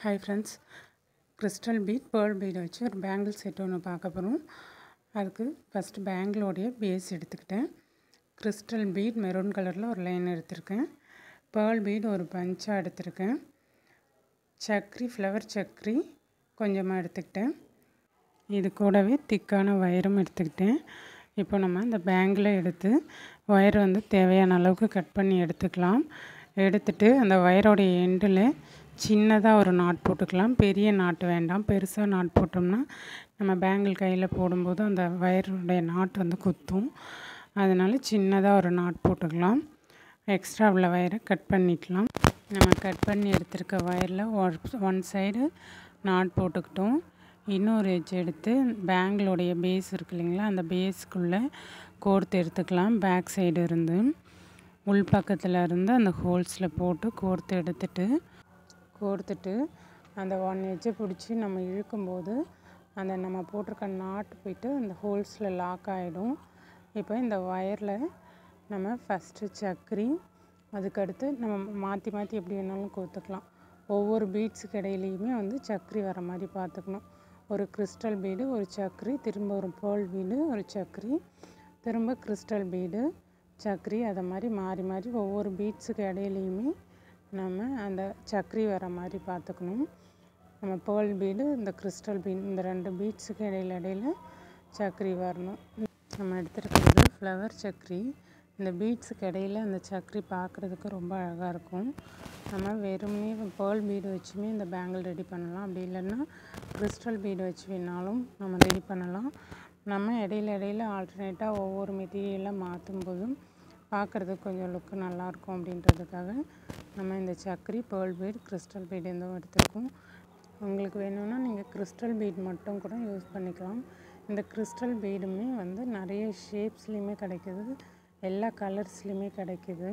Hi friends, crystal bead, pearl bead வச்சு ஒரு bangle set ஒன்று பார்க்க போகிறோம். அதுக்கு ஃபஸ்ட்டு பேங்கிளோடைய பேஸ் எடுத்துக்கிட்டேன். கிறிஸ்டல் பீட் மெரூன் கலரில் ஒரு லைன் எடுத்திருக்கேன். பேர்ல் பீட் ஒரு பஞ்சாக எடுத்திருக்கேன். சக்கரி ஃப்ளவர் சக்கரி கொஞ்சமாக எடுத்துக்கிட்டேன். இது கூடவே திக்கான வயரும் எடுத்துக்கிட்டேன். இப்போ நம்ம இந்த பேங்கிளை எடுத்து ஒயர் தேவையான அளவுக்கு கட் பண்ணி எடுத்துக்கலாம். எடுத்துட்டு அந்த ஒயரோடைய எண்டில் சின்னதாக ஒரு நாட் போட்டுக்கலாம். பெரிய நாட்டு வேண்டாம். பெருசாக நாட் போட்டோம்னா நம்ம பேங்கிள் கையில் போடும்போது அந்த ஒயருடைய நாட் குத்தும். அதனால் சின்னதாக ஒரு நாட் போட்டுக்கலாம். எக்ஸ்ட்ரா உள்ள ஒயரை கட் பண்ணிக்கலாம். நம்ம கட் பண்ணி எடுத்துருக்க ஒயரில் ஒன் சைடு நாட் போட்டுக்கிட்டோம். இன்னொரு எட்ஜ் எடுத்து பேங்கிளோடைய பேஸ் இருக்கு இல்லைங்களா, அந்த பேஸுக்குள்ளே கோர்த்து எடுத்துக்கலாம். பேக் சைடு இருந்து உள் பக்கத்தில் இருந்து அந்த ஹோல்ஸில் போட்டு கோர்த்துட்டு அந்த ஒன் எட்ஜை பிடிச்சி நம்ம இழுக்கும்போது அந்த நம்ம போட்டிருக்க நாட்டு போய்ட்டு அந்த ஹோல்ஸில் லாக் ஆகிடும். இப்போ இந்த ஒயரில் நம்ம ஃபஸ்ட்டு சக்கரி, அதுக்கடுத்து நம்ம மாற்றி எப்படி வேணாலும் கோர்த்துக்கலாம். ஒவ்வொரு பீட்ஸுக்கு இடையிலையுமே சக்கரி வர மாதிரி பார்த்துக்கணும். ஒரு கிறிஸ்டல் பீடு, ஒரு சக்கரி, திரும்ப ஒரு பேர்ல் பீடு, ஒரு சக்கரி, திரும்ப கிறிஸ்டல் பீடு, சக்கரி, அதை மாதிரி மாறி ஒவ்வொரு பீட்ஸுக்கு இடையிலையுமே நம்ம அந்த சக்கரி வர மாதிரி பார்த்துக்கணும். நம்ம பேர்ல் பீடு, இந்த கிறிஸ்டல் பீடு, இந்த ரெண்டு பீட்ஸுக்கு இடையில சக்கரி வரணும். நம்ம எடுத்துருக்கிறது ஃப்ளவர் சக்கரி. இந்த பீட்ஸுக்கு இடையில அந்த சக்கரி பார்க்குறதுக்கு ரொம்ப அழகாக இருக்கும். நம்ம வெறுமனே பேர்ல் பீடு வச்சுமே இந்த பேங்கிள் ரெடி பண்ணலாம். அப்படி இல்லைன்னா கிறிஸ்டல் பீடு வச்சு வேணாலும் நம்ம ரெடி பண்ணலாம். நம்ம இடையில ஆல்டர்னேட்டாக ஒவ்வொரு மெட்டீரியலாக மாற்றும் போதும் பார்க்குறதுக்கு கொஞ்சம் லுக்கு நல்லாயிருக்கும். அப்படின்றதுக்காக நம்ம இந்த சக்கரி, பேர்ல் பீட், கிறிஸ்டல் பீட் எதுவும் எடுத்துருக்கோம். உங்களுக்கு வேணும்னா நீங்கள் கிறிஸ்டல் பீட் மட்டும் கூட யூஸ் பண்ணிக்கலாம். இந்த கிறிஸ்டல் பீடுமே நிறைய ஷேப்ஸ்லேயுமே கிடைக்கிது, எல்லா கலர்ஸ்லேயுமே கிடைக்கிது.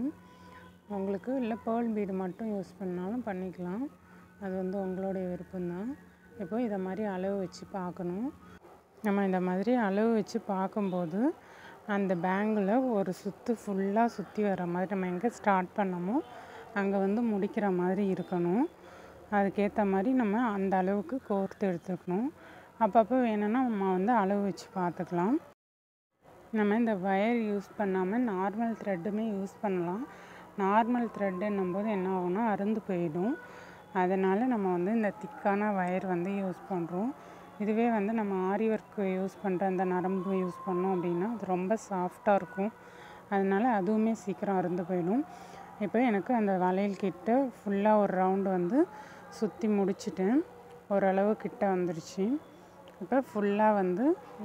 உங்களுக்கு இல்லை பேர்ல் பீடு மட்டும் யூஸ் பண்ணாலும் பண்ணிக்கலாம். அது உங்களுடைய விருப்பம்தான். இப்போ இதை மாதிரி அளவு வச்சு பார்க்கணும். நம்ம இந்த மாதிரி அளவு வச்சு பார்க்கும்போது அந்த பேங்கில் ஒரு சுற்று ஃபுல்லாக சுற்றி வர மாதிரி, நம்ம எங்கே ஸ்டார்ட் பண்ணமோ அங்கே முடிக்கிற மாதிரி இருக்கணும். அதுக்கேற்ற மாதிரி நம்ம அந்த அளவுக்கு கோர்த்து எடுத்துக்கணும். அப்பப்போ வேணும்னா நம்ம அளவு வச்சு பார்த்துக்கலாம். நம்ம இந்த ஒயர் யூஸ் பண்ணாமல் நார்மல் த்ரெட்டுமே யூஸ் பண்ணலாம். நார்மல் த்ரெட்டுன்னும்போது என்ன ஆகும்னா அறுந்து போயிடும். அதனால் நம்ம இந்த திக்கான ஒயர் யூஸ் பண்ணுறோம். இதுவே நம்ம ஆரி ஒர்க்கு யூஸ் பண்ணுற அந்த நரம்பு யூஸ் பண்ணோம் அப்படின்னா அது ரொம்ப சாஃப்டாக இருக்கும். அதனால் அதுவுமே சீக்கிரம் அறுந்து போயிடும். இப்போ எனக்கு அந்த வளையல் கிட்ட ஃபுல்லாக ஒரு ரவுண்டு சுற்றி முடிச்சிட்டேன். ஓரளவு கிட்ட வந்துருச்சு. இப்போ ஃபுல்லாக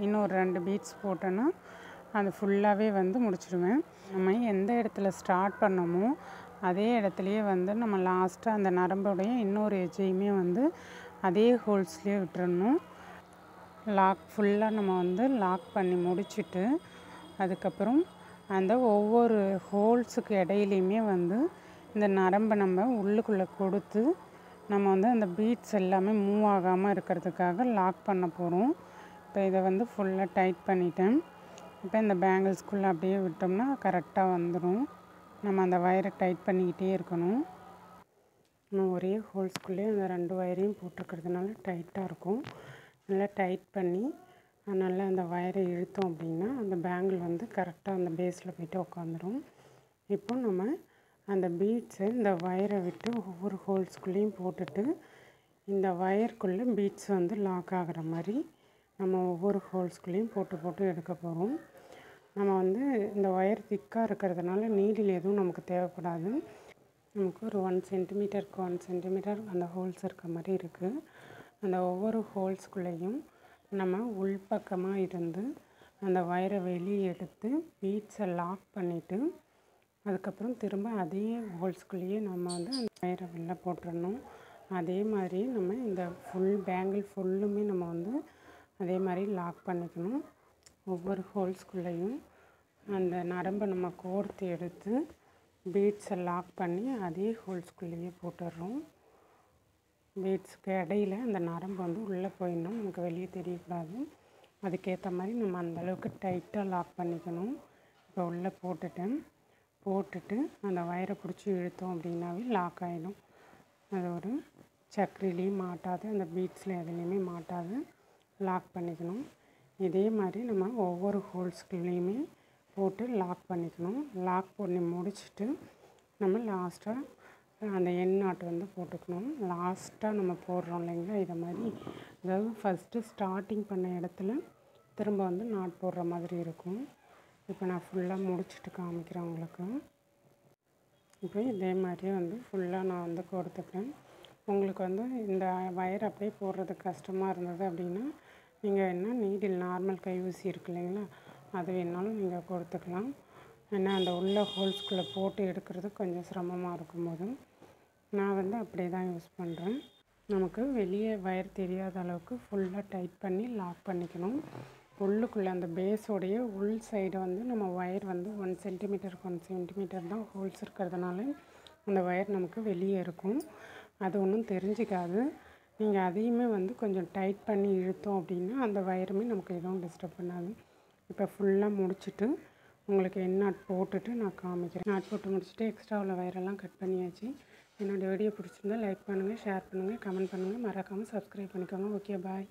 இன்னும் ஒரு 2 பீட்ஸ் போட்டோன்னா அது ஃபுல்லாகவே முடிச்சிடுவேன். நம்ம எந்த இடத்துல ஸ்டார்ட் பண்ணோமோ அதே இடத்துலையே நம்ம லாஸ்ட்டாக அந்த நரம்புடைய இன்னொரு எஜ்ஜையுமே அதே ஹோல்ஸ்லேயே விட்டுறணும். ஃபுல்லாக நம்ம லாக் பண்ணி முடிச்சுட்டு அதுக்கப்புறம் அந்த ஒவ்வொரு ஹோல்ஸுக்கு இடையிலையுமே இந்த நரம்பை நம்ம உள்ளுக்குள்ளே கொடுத்து நம்ம அந்த பீட்ஸ் எல்லாமே மூவ் ஆகாமல் இருக்கிறதுக்காக லாக் பண்ண போகிறோம். இப்போ இதை ஃபுல்லாக டைட் பண்ணிட்டேன். இப்போ இந்த பேங்கிள்ஸ்குள்ளே அப்படியே விட்டோம்னா கரெக்டாக வந்துடும். நம்ம அந்த ஒயரை டைட் பண்ணிக்கிட்டே இருக்கணும். நம்ம ஒரே ஹோல்ஸ்குள்ளேயே அந்த 2 ஒயரையும் போட்டுக்கிறதுனால டைட்டாக இருக்கும். நல்லா டைட் பண்ணி நல்லா அந்த ஒயரை இழுத்தோம் அப்படின்னா அந்த பேங்கிள் கரெக்டாக அந்த பேஸில் போய்ட்டு உட்காந்துரும். இப்போ நம்ம அந்த பீட்ஸை இந்த ஒயரை விட்டு ஒவ்வொரு ஹோல்ஸ்குள்ளேயும் போட்டுட்டு இந்த ஒயருக்குள்ளே பீட்ஸ் லாக் ஆகிற மாதிரி நம்ம ஒவ்வொரு ஹோல்ஸ்குள்ளேயும் போட்டு எடுக்க போகிறோம். நம்ம இந்த ஒயர் திக்காக இருக்கிறதுனால நீடில் எதுவும் நமக்கு தேவைப்படாது. நமக்கு ஒரு 1 சென்டிமீட்டருக்கு 1 சென்டிமீட்டர் அந்த ஹோல்ஸ் இருக்க மாதிரி இருக்குது. அந்த ஒவ்வொரு ஹோல்ஸ்குள்ளேயும் நம்ம உள்பக்கமாக இருந்து அந்த ஒயரை வெளியே எடுத்து பீட்ஸை லாக் பண்ணிவிட்டு அதுக்கப்புறம் திரும்ப அதே ஹோல்ஸ்குள்ளேயே நம்ம அந்த ஒயரை வெளில போட்டுடணும். அதே மாதிரி நம்ம இந்த ஃபுல் பேங்கிள் ஃபுல்லுமே நம்ம அதே மாதிரி லாக் பண்ணிக்கணும். ஒவ்வொரு ஹோல்ஸ்குள்ளேயும் அந்த நரம்பை நம்ம கோர்த்து எடுத்து பீட்ஸை லாக் பண்ணி அதே ஹோல்ஸ்குள்ளேயே போட்டுடுறோம். பீட்ஸுக்கு இடையில அந்த நரம்பு உள்ளே போயிடணும், நமக்கு வெளியே தெரியக்கூடாது. அதுக்கேற்ற மாதிரி நம்ம அந்தளவுக்கு டைட்டாக லாக் பண்ணிக்கணும். இப்போ உள்ளே போட்டுட்டு அந்த ஒயரை பிடிச்சி இழுத்தோம் அப்படின்னாவே லாக் ஆகிடும். அது ஒரு சக்கரையிலையும் மாட்டாது, அந்த பீட்ஸில் எதுலேயுமே மாட்டாது. லாக் பண்ணிக்கணும். இதே மாதிரி நம்ம ஒவ்வொரு ஹோல்ஸ்குள்ளேயுமே போட்டு லாக் பண்ணிக்கணும். லாக் பண்ணி முடிச்சுட்டு நம்ம லாஸ்ட்டாக அந்த எண் நாட்டு வந்து போட்டுக்கணும். லாஸ்ட்டாக நம்ம போடுறோம் இல்லைங்களா, இதை மாதிரி அதாவது ஃபஸ்ட்டு ஸ்டார்டிங் பண்ண இடத்துல திரும்ப வந்து நாட் போடுற மாதிரி இருக்கும். இப்போ நான் ஃபுல்லாக முடிச்சுட்டு காமிக்கிறேன் உங்களுக்கு. இப்போ இதே மாதிரியே வந்து ஃபுல்லாக நான் வந்து கொடுத்துக்கிறேன். உங்களுக்கு வந்து இந்த வயர் அப்படியே போடுறதுக்கு கஷ்டமாக இருந்தது அப்படின்னா நீங்கள் என்ன நீடில் நார்மல் கையூசி இருக்கு இல்லைங்களா, அது வேணாலும் நீங்கள் கொடுத்துக்கலாம். ஏன்னா அந்த உள்ள ஹோல்ஸ்குள்ளே போட்டு எடுக்கிறது கொஞ்சம் சிரமமாக இருக்கும்போது நான் வந்து அப்படியே தான் யூஸ் பண்ணுறேன். நமக்கு வெளியே வயர் தெரியாத அளவுக்கு ஃபுல்லாக டைட் பண்ணி லாக் பண்ணிக்கணும். உள்ளுக்குள்ளே அந்த பேஸோடைய உள் சைடு வந்து நம்ம வயர் வந்து 1 சென்டிமீட்டருக்கு 1 சென்டிமீட்டர் தான் ஹோல்ஸ் இருக்கிறதுனால அந்த வயர் நமக்கு வெளியே இருக்கும். அது ஒன்றும் தெரிஞ்சிக்காது. நீங்கள் அதையுமே வந்து கொஞ்சம் டைட் பண்ணி இழுத்தோம் அப்படின்னா அந்த வயருமே நமக்கு எதுவும் டிஸ்டர்ப் பண்ணாது. இப்போ ஃபுல்லாக முடிச்சுட்டு உங்களுக்கு நாட் போட்டுட்டு நான் காமிக்கிறேன். நாட் போட்டு முடிச்சுட்டு எக்ஸ்ட்ரா உள்ள வயரெல்லாம் கட் பண்ணியாச்சு. என்னோடய வீடியோ பிடிச்சிருந்தா லைக் பண்ணுங்கள், ஷேர் பண்ணுங்கள், கமெண்ட் பண்ணுங்கள், மறக்காமல் சப்ஸ்கிரைப் பண்ணிக்கோங்க. ஓகே, பாய்.